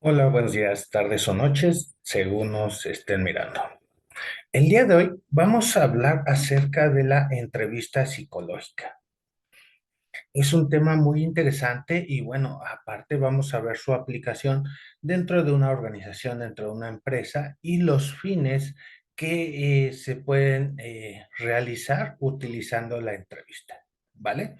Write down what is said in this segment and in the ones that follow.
Hola, buenos días, tardes o noches, según nos estén mirando. El día de hoy vamos a hablar acerca de la entrevista psicológica. Es un tema muy interesante y bueno, aparte vamos a ver su aplicación dentro de una organización, dentro de una empresa y los fines que se pueden realizar utilizando la entrevista, ¿vale?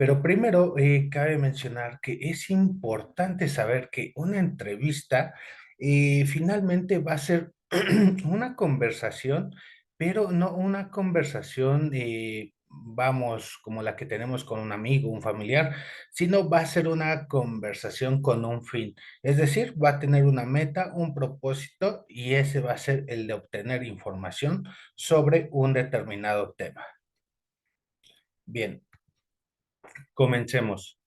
Pero primero, cabe mencionar que es importante saber que una entrevista, finalmente va a ser una conversación, pero no una conversación, vamos, como la que tenemos con un amigo, un familiar, sino va a ser una conversación con un fin. Es decir, va a tener una meta, un propósito, y ese va a ser el de obtener información sobre un determinado tema. Bien, comencemos.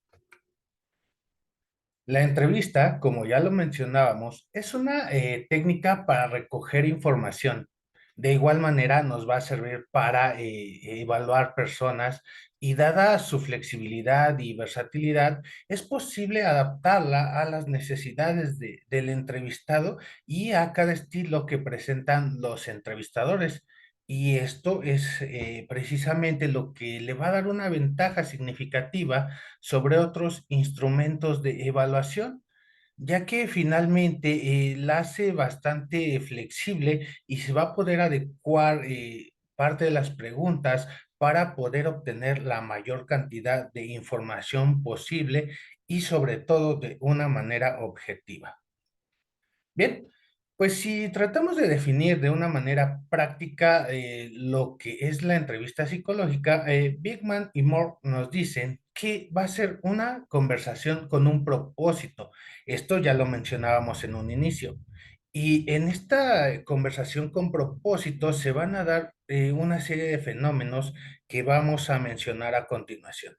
La entrevista, como ya lo mencionábamos, es una técnica para recoger información. De igual manera, nos va a servir para evaluar personas y dada su flexibilidad y versatilidad, es posible adaptarla a las necesidades del entrevistado y a cada estilo que presentan los entrevistadores. Y esto es precisamente lo que le va a dar una ventaja significativa sobre otros instrumentos de evaluación, ya que finalmente la hace bastante flexible y se va a poder adecuar parte de las preguntas para poder obtener la mayor cantidad de información posible y sobre todo de una manera objetiva. Bien, pues si tratamos de definir de una manera práctica lo que es la entrevista psicológica, Bigman y Moore nos dicen que va a ser una conversación con un propósito. Esto ya lo mencionábamos en un inicio. Y en esta conversación con propósito se van a dar una serie de fenómenos que vamos a mencionar a continuación.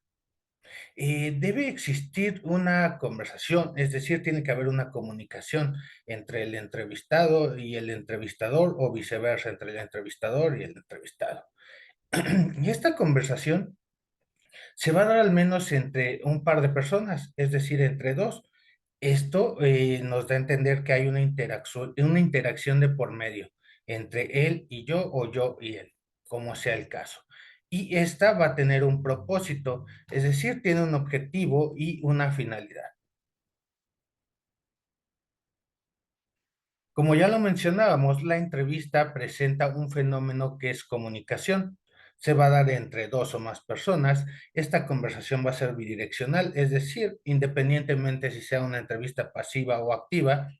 Debe existir una conversación, es decir, tiene que haber una comunicación entre el entrevistado y el entrevistador o viceversa, entre el entrevistador y el entrevistado. Y esta conversación se va a dar al menos entre un par de personas, es decir, entre dos. Esto nos da a entender que hay una interacción de por medio entre él y yo o yo y él, como sea el caso. Y esta va a tener un propósito, es decir, tiene un objetivo y una finalidad. Como ya lo mencionábamos, la entrevista presenta un fenómeno que es comunicación. Se va a dar entre dos o más personas. Esta conversación va a ser bidireccional, es decir, independientemente si sea una entrevista pasiva o activa,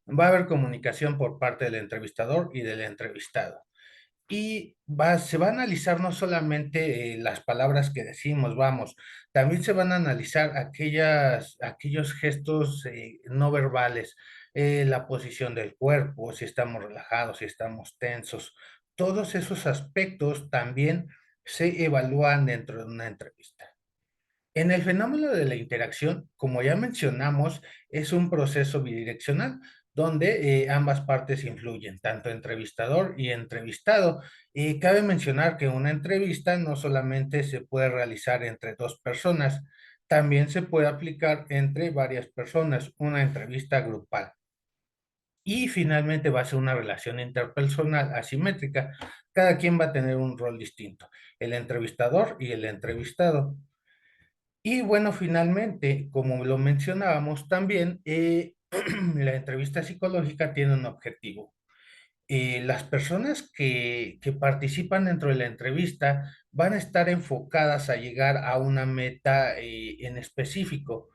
va a haber comunicación por parte del entrevistador y del entrevistado. Y se va a analizar no solamente las palabras que decimos, vamos, también se van a analizar aquellos gestos no verbales, la posición del cuerpo, si estamos relajados, si estamos tensos. Todos esos aspectos también se evalúan dentro de una entrevista. En el fenómeno de la interacción, como ya mencionamos, es un proceso bidireccional donde ambas partes influyen, tanto entrevistador y entrevistado. Y cabe mencionar que una entrevista no solamente se puede realizar entre dos personas, también se puede aplicar entre varias personas, una entrevista grupal. Y finalmente va a ser una relación interpersonal asimétrica. Cada quien va a tener un rol distinto, el entrevistador y el entrevistado. Y bueno, finalmente, como lo mencionábamos también, la entrevista psicológica tiene un objetivo. Las personas que participan dentro de la entrevista van a estar enfocadas a llegar a una meta en específico,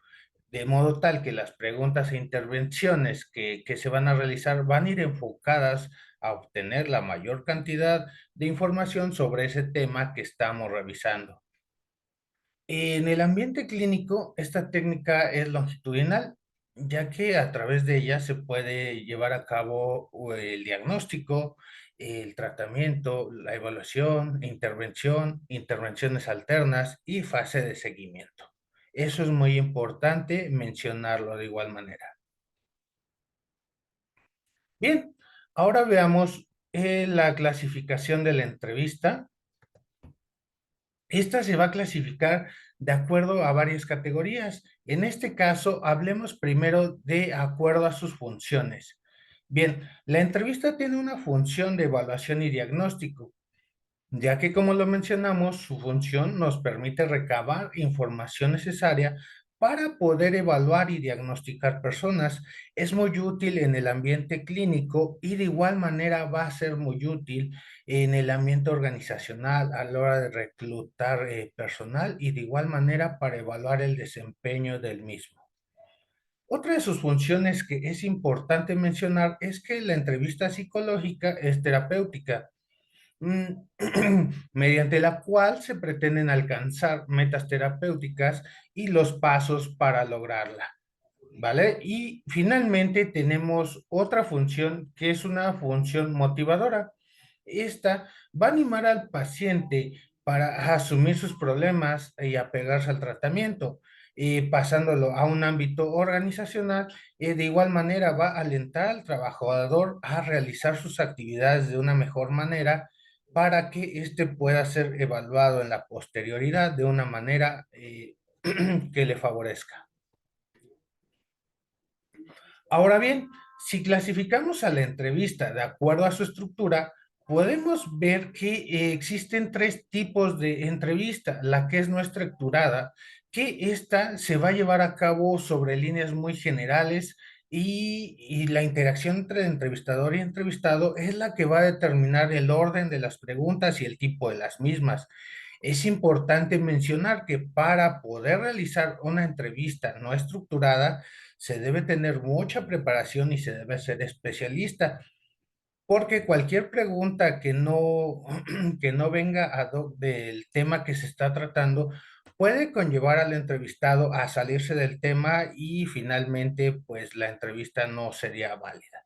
de modo tal que las preguntas e intervenciones que se van a realizar van a ir enfocadas a obtener la mayor cantidad de información sobre ese tema que estamos revisando. En el ambiente clínico, esta técnica es longitudinal, ya que a través de ella se puede llevar a cabo el diagnóstico, el tratamiento, la evaluación, intervención, intervenciones alternas y fase de seguimiento. Eso es muy importante mencionarlo de igual manera. Bien, ahora veamos la clasificación de la entrevista. Esta se va a clasificar de acuerdo a varias categorías. En este caso, hablemos primero de acuerdo a sus funciones. Bien, la entrevista tiene una función de evaluación y diagnóstico, ya que como lo mencionamos, su función nos permite recabar información necesaria para poder evaluar y diagnosticar personas. Es muy útil en el ambiente clínico y de igual manera va a ser muy útil en el ambiente organizacional a la hora de reclutar personal y de igual manera para evaluar el desempeño del mismo. Otra de sus funciones que es importante mencionar es que la entrevista psicológica es terapéutica, mm, mediante la cual se pretenden alcanzar metas terapéuticas y los pasos para lograrla, ¿vale? Y finalmente tenemos otra función que es una función motivadora. Esta va a animar al paciente para asumir sus problemas y apegarse al tratamiento, pasándolo a un ámbito organizacional. De igual manera va a alentar al trabajador a realizar sus actividades de una mejor manera para que éste pueda ser evaluado en la posterioridad de una manera que le favorezca. Ahora bien, si clasificamos a la entrevista de acuerdo a su estructura, podemos ver que existen tres tipos de entrevista. La que es no estructurada, que esta se va a llevar a cabo sobre líneas muy generales y la interacción entre entrevistador y entrevistado es la que va a determinar el orden de las preguntas y el tipo de las mismas. Es importante mencionar que para poder realizar una entrevista no estructurada, se debe tener mucha preparación y se debe ser especialista, porque cualquier pregunta que no venga ad hoc del tema que se está tratando puede conllevar al entrevistado a salirse del tema y finalmente pues la entrevista no sería válida.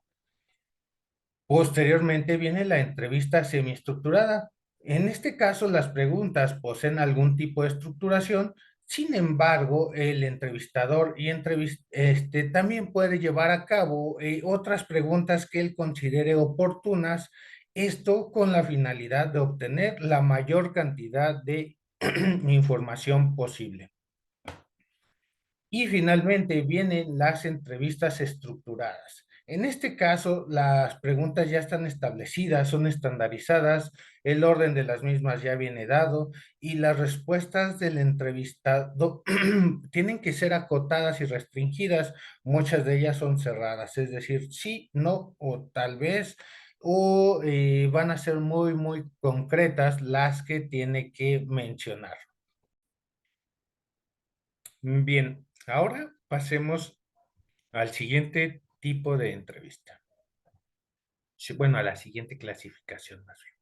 Posteriormente viene la entrevista semiestructurada. En este caso, las preguntas poseen algún tipo de estructuración. Sin embargo, el entrevistador también puede llevar a cabo otras preguntas que él considere oportunas, esto con la finalidad de obtener la mayor cantidad de información posible. Y finalmente vienen las entrevistas estructuradas. En este caso, las preguntas ya están establecidas, son estandarizadas, el orden de las mismas ya viene dado y las respuestas del entrevistado tienen que ser acotadas y restringidas. Muchas de ellas son cerradas, es decir, sí, no o tal vez, o van a ser muy, muy concretas las que tiene que mencionar. Bien, ahora pasemos al siguiente tipo de entrevista. Sí, bueno, a la siguiente clasificación más bien.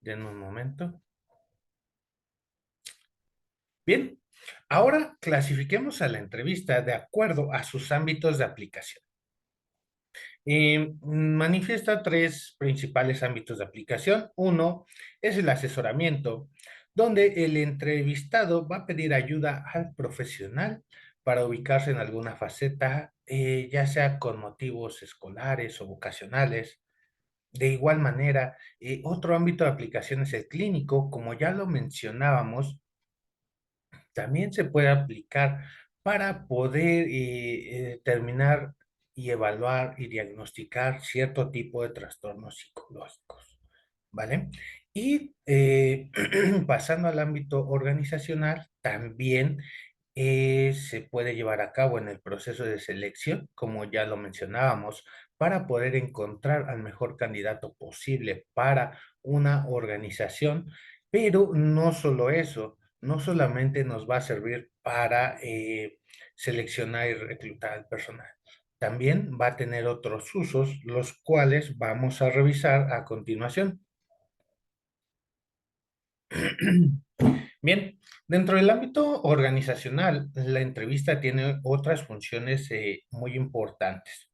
Denme un momento. Bien, ahora clasifiquemos a la entrevista de acuerdo a sus ámbitos de aplicación. Manifiesta tres principales ámbitos de aplicación. Uno es el asesoramiento, donde el entrevistado va a pedir ayuda al profesional para ubicarse en alguna faceta, ya sea con motivos escolares o vocacionales. De igual manera, otro ámbito de aplicación es el clínico, como ya lo mencionábamos, también se puede aplicar para poder determinar y evaluar y diagnosticar cierto tipo de trastornos psicológicos, ¿vale? Y pasando al ámbito organizacional, también se puede llevar a cabo en el proceso de selección, como ya lo mencionábamos, para poder encontrar al mejor candidato posible para una organización, pero no solo eso, no solamente nos va a servir para seleccionar y reclutar al personal, también va a tener otros usos, los cuales vamos a revisar a continuación. Bien, dentro del ámbito organizacional, la entrevista tiene otras funciones muy importantes.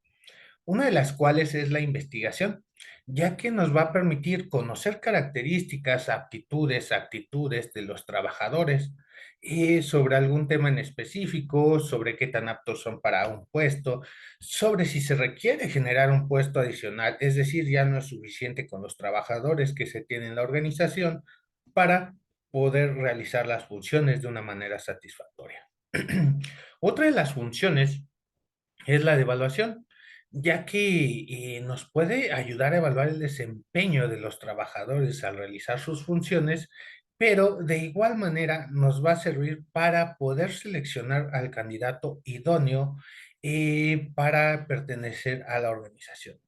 Una de las cuales es la investigación, ya que nos va a permitir conocer características, aptitudes, actitudes de los trabajadores sobre algún tema en específico, sobre qué tan aptos son para un puesto, sobre si se requiere generar un puesto adicional, es decir, ya no es suficiente con los trabajadores que se tienen en la organización para poder realizar las funciones de una manera satisfactoria. Otra de las funciones es la de evaluación, ya que nos puede ayudar a evaluar el desempeño de los trabajadores al realizar sus funciones, pero de igual manera nos va a servir para poder seleccionar al candidato idóneo para pertenecer a la organización.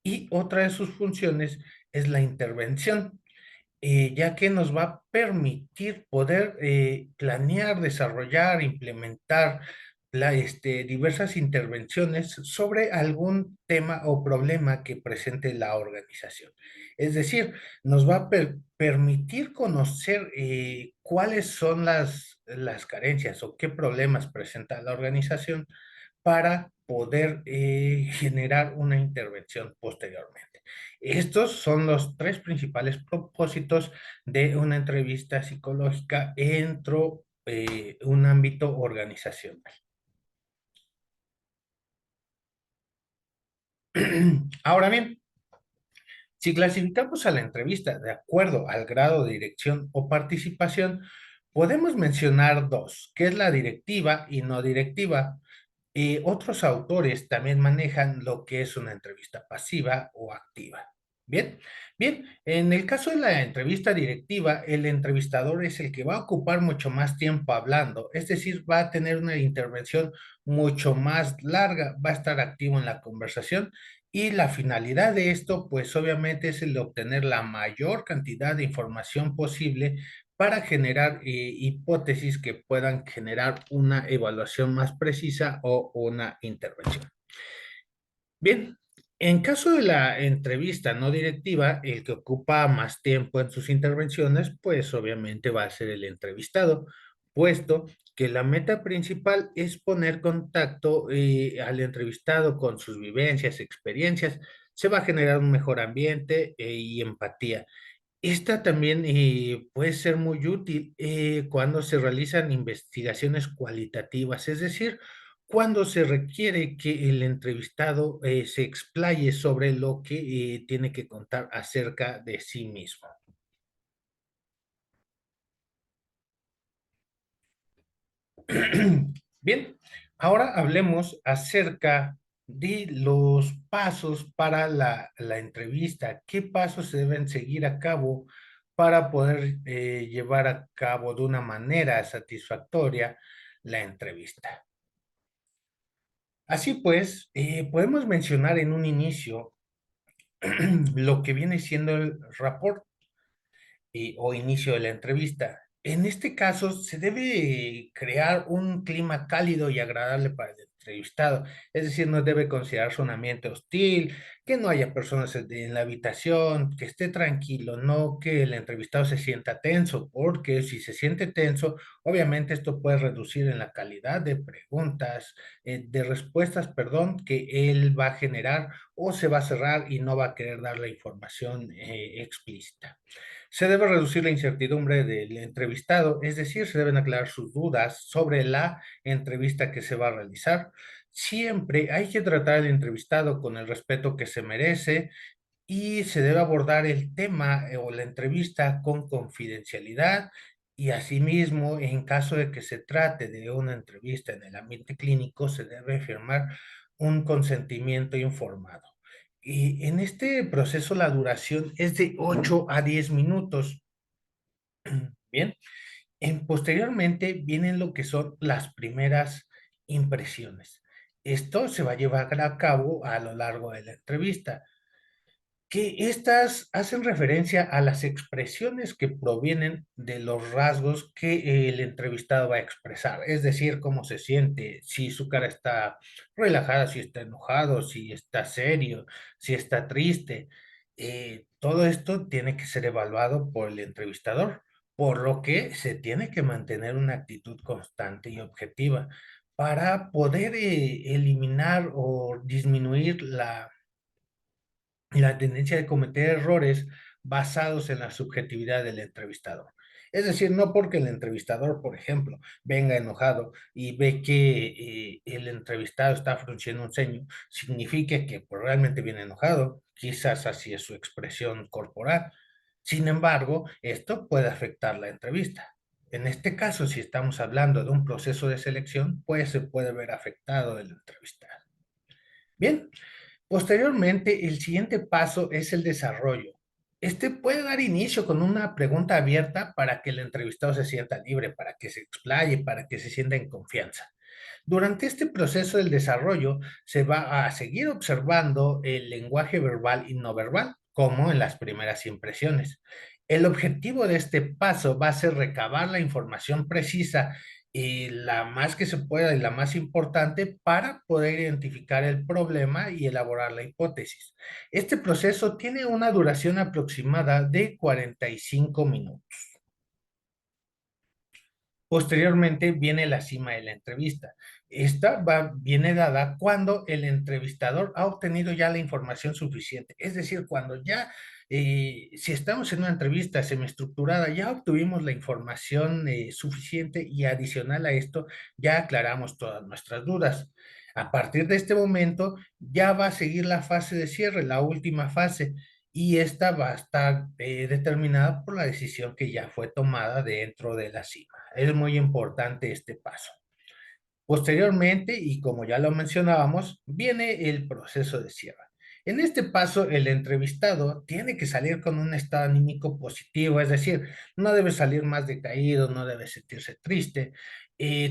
Y otra de sus funciones es la intervención, ya que nos va a permitir poder planear, desarrollar, implementar diversas intervenciones sobre algún tema o problema que presente la organización. Es decir, nos va a permitir conocer cuáles son las carencias o qué problemas presenta la organización para poder generar una intervención posteriormente. Estos son los tres principales propósitos de una entrevista psicológica dentro un ámbito organizacional. Ahora bien, si clasificamos a la entrevista de acuerdo al grado de dirección o participación, podemos mencionar dos, que es la directiva y no directiva. Otros autores también manejan lo que es una entrevista pasiva o activa. Bien, bien, en el caso de la entrevista directiva, el entrevistador es el que va a ocupar mucho más tiempo hablando, es decir, va a tener una intervención mucho más larga, va a estar activo en la conversación y la finalidad de esto, pues obviamente es el de obtener la mayor cantidad de información posible para generar hipótesis que puedan generar una evaluación más precisa o una intervención. Bien, en caso de la entrevista no directiva, el que ocupa más tiempo en sus intervenciones, pues obviamente va a ser el entrevistado, puesto que la meta principal es poner contacto al entrevistado con sus vivencias, experiencias, se va a generar un mejor ambiente y empatía. Esta también puede ser muy útil cuando se realizan investigaciones cualitativas, es decir, cuando se requiere que el entrevistado se explaye sobre lo que tiene que contar acerca de sí mismo. Bien, ahora hablemos acerca de los pasos para la entrevista. ¿Qué pasos se deben seguir a cabo para poder llevar a cabo de una manera satisfactoria la entrevista? Así pues, podemos mencionar en un inicio lo que viene siendo el rapport o inicio de la entrevista. En este caso, se debe crear un clima cálido y agradable para el entrevistado, es decir, no debe considerarse un ambiente hostil, que no haya personas en la habitación, que esté tranquilo, no que el entrevistado se sienta tenso, porque si se siente tenso, obviamente esto puede reducir en la calidad de preguntas, de respuestas, perdón, que él va a generar o se va a cerrar y no va a querer dar la información explícita. Se debe reducir la incertidumbre del entrevistado, es decir, se deben aclarar sus dudas sobre la entrevista que se va a realizar. Siempre hay que tratar al entrevistado con el respeto que se merece y se debe abordar el tema o la entrevista con confidencialidad y asimismo, en caso de que se trate de una entrevista en el ambiente clínico, se debe firmar un consentimiento informado. Y en este proceso la duración es de 8 a 10 minutos. Bien, posteriormente vienen lo que son las primeras impresiones. Esto se va a llevar a cabo a lo largo de la entrevista que estas hacen referencia a las expresiones que provienen de los rasgos que el entrevistado va a expresar, es decir, cómo se siente, si su cara está relajada, si está enojado, si está serio, si está triste. Todo esto tiene que ser evaluado por el entrevistador, por lo que se tiene que mantener una actitud constante y objetiva para poder eliminar o disminuir la tendencia de cometer errores basados en la subjetividad del entrevistador. Es decir, no porque el entrevistador, por ejemplo, venga enojado y ve que el entrevistado está frunciendo un ceño, significa que pues, realmente viene enojado, quizás así es su expresión corporal. Sin embargo, esto puede afectar la entrevista. En este caso, si estamos hablando de un proceso de selección, pues se puede ver afectado el entrevistado. Bien, posteriormente, el siguiente paso es el desarrollo. Este puede dar inicio con una pregunta abierta para que el entrevistado se sienta libre, para que se explaye, para que se sienta en confianza. Durante este proceso del desarrollo se va a seguir observando el lenguaje verbal y no verbal, como en las primeras impresiones. El objetivo de este paso va a ser recabar la información precisa y la más que se pueda y la más importante para poder identificar el problema y elaborar la hipótesis. Este proceso tiene una duración aproximada de 45 minutos. Posteriormente viene la cima de la entrevista. Viene dada cuando el entrevistador ha obtenido ya la información suficiente. Es decir, cuando ya, si estamos en una entrevista semiestructurada, ya obtuvimos la información suficiente y adicional a esto, ya aclaramos todas nuestras dudas. A partir de este momento, ya va a seguir la fase de cierre, la última fase, y esta va a estar determinada por la decisión que ya fue tomada dentro de la cima. Es muy importante este paso. Posteriormente, y como ya lo mencionábamos, viene el proceso de cierre. En este paso, el entrevistado tiene que salir con un estado anímico positivo, es decir, no debe salir más decaído, no debe sentirse triste.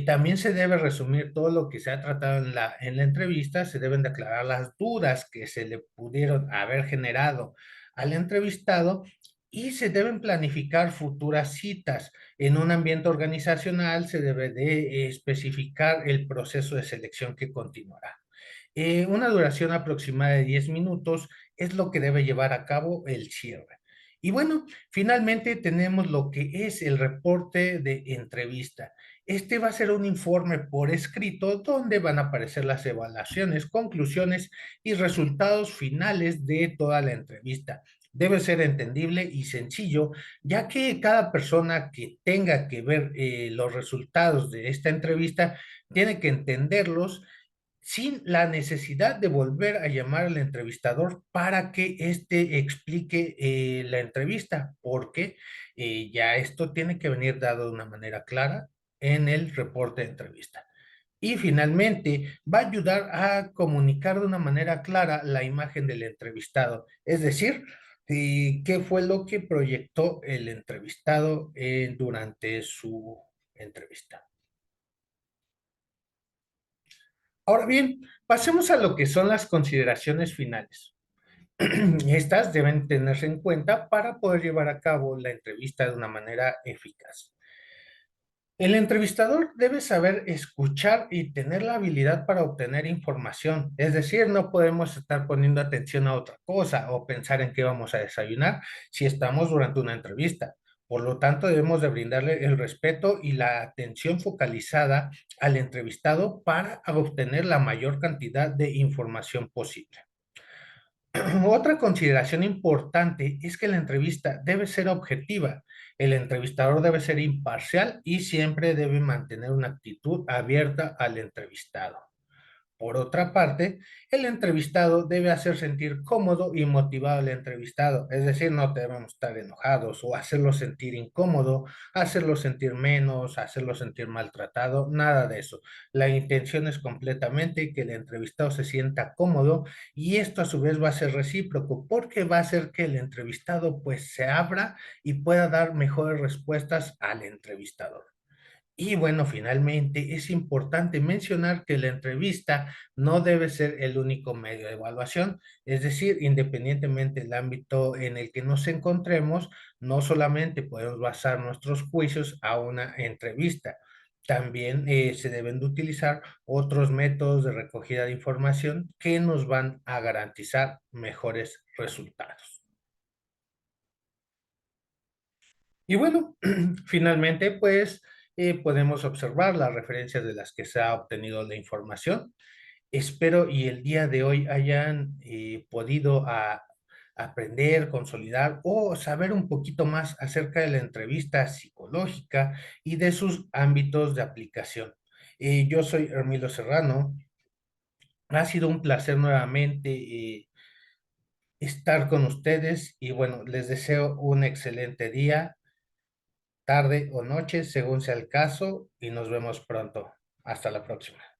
También se debe resumir todo lo que se ha tratado en la entrevista, se deben declarar las dudas que se le pudieron haber generado al entrevistado y se deben planificar futuras citas. En un ambiente organizacional se debe de especificar el proceso de selección que continuará. Una duración aproximada de 10 minutos es lo que debe llevar a cabo el cierre. Y bueno, finalmente tenemos lo que es el reporte de entrevista. Este va a ser un informe por escrito donde van a aparecer las evaluaciones, conclusiones y resultados finales de toda la entrevista. Debe ser entendible y sencillo, ya que cada persona que tenga que ver los resultados de esta entrevista tiene que entenderlos sin la necesidad de volver a llamar al entrevistador para que éste explique la entrevista, porque ya esto tiene que venir dado de una manera clara en el reporte de entrevista. Y finalmente, va a ayudar a comunicar de una manera clara la imagen del entrevistado, es decir, qué fue lo que proyectó el entrevistado durante su entrevista. Ahora bien, pasemos a lo que son las consideraciones finales. Estas deben tenerse en cuenta para poder llevar a cabo la entrevista de una manera eficaz. El entrevistador debe saber escuchar y tener la habilidad para obtener información. Es decir, no podemos estar poniendo atención a otra cosa o pensar en qué vamos a desayunar si estamos durante una entrevista. Por lo tanto, debemos de brindarle el respeto y la atención focalizada al entrevistado para obtener la mayor cantidad de información posible. Otra consideración importante es que la entrevista debe ser objetiva. El entrevistador debe ser imparcial y siempre debe mantener una actitud abierta al entrevistado. Por otra parte, el entrevistado debe hacer sentir cómodo y motivado al entrevistado, es decir, no debemos estar enojados o hacerlo sentir incómodo, hacerlo sentir menos, hacerlo sentir maltratado, nada de eso. La intención es completamente que el entrevistado se sienta cómodo y esto a su vez va a ser recíproco porque va a hacer que el entrevistado pues se abra y pueda dar mejores respuestas al entrevistador. Y bueno, finalmente es importante mencionar que la entrevista no debe ser el único medio de evaluación, es decir, independientemente del ámbito en el que nos encontremos, no solamente podemos basar nuestros juicios a una entrevista, también se deben de utilizar otros métodos de recogida de información que nos van a garantizar mejores resultados. Y bueno, finalmente, pues podemos observar las referencias de las que se ha obtenido la información. Espero y el día de hoy hayan podido aprender, consolidar o saber un poquito más acerca de la entrevista psicológica y de sus ámbitos de aplicación. Yo soy Hermilo Serrano. Ha sido un placer nuevamente estar con ustedes y bueno, les deseo un excelente día, tarde o noche, según sea el caso, y nos vemos pronto. Hasta la próxima.